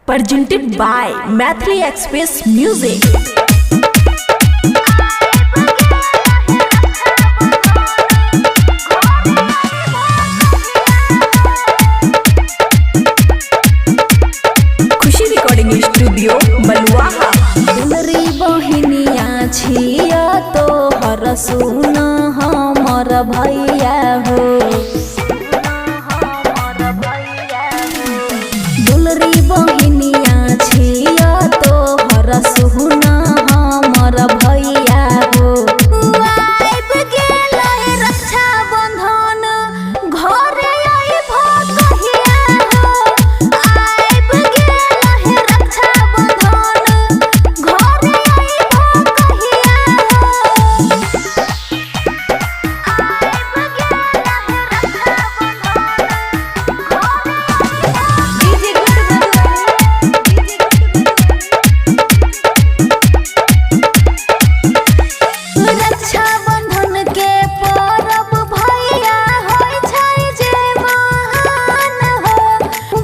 presented by Mathli Express Music. Khushi recording studio Baluaha. दुलरी बहिनिया छिया तोहर सुन हमर भैया हो। दुलरी बहिनिया छिया तोहर सुन हमर भैया हो। आइब गेलै रक्षा बंधन घरे आइब कहिया हो। आइब गेलै रक्षा बंधन घरे आइब कहिया हो। आइब गेलै रक्षा बंधन के परब भैया होय छै जे महान हो।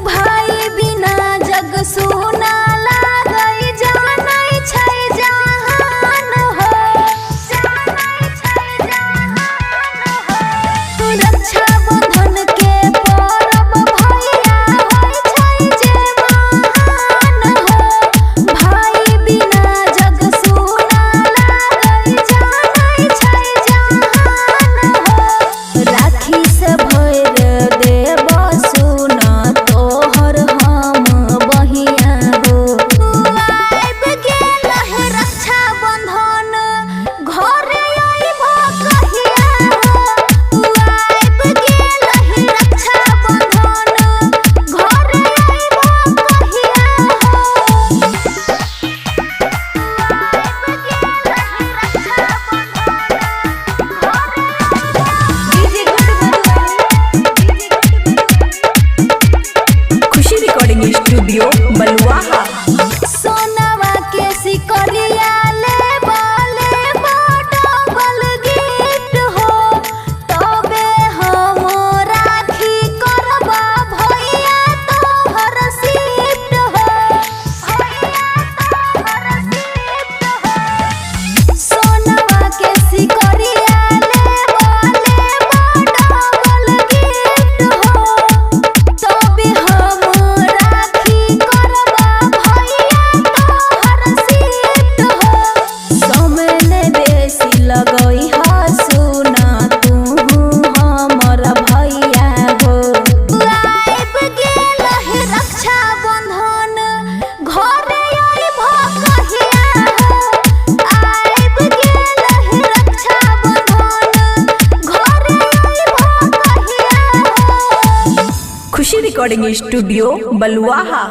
भाई बिना जग सुना लागै जानै छै जहान हो। जानै छै जहान हो। रक्षा बंधन के परब भैया होय छै जे महान हो। भाई बिना जग सुना लागै जानै छै जहान हो। राखी से भर देब सुन तोहर हम बहिया हो। आइब गेलै रक्षा बंधन घरे आइब कहिया हो। आइब गेलै रक्षा बंधन घरे आइब कहिया हो। खुशी रिकॉर्डिंग स्टूडियो बलुआहा। सोनवा के सिकरिया ले डबल गिफ्ट हो। तबे हम राखी करबा भैया तोहर शिफ्ट हो। भैया तोहर शिफ्ट हो। सोनवा के सिकरिया ले डबल गिफ्ट हो। तबे हम राखी करबा भैया तोहर शिफ्ट हो। समय बेसी लगई ह सुन तू हमर भैया हो। आइब गेलै रक्षा बंधन घरे आइब कहिया हो। आइब गेलै रक्षा बंधन घरे आइब कहिया हो। खुशी रिकॉर्डिंग स्टूडियो बलुआहा।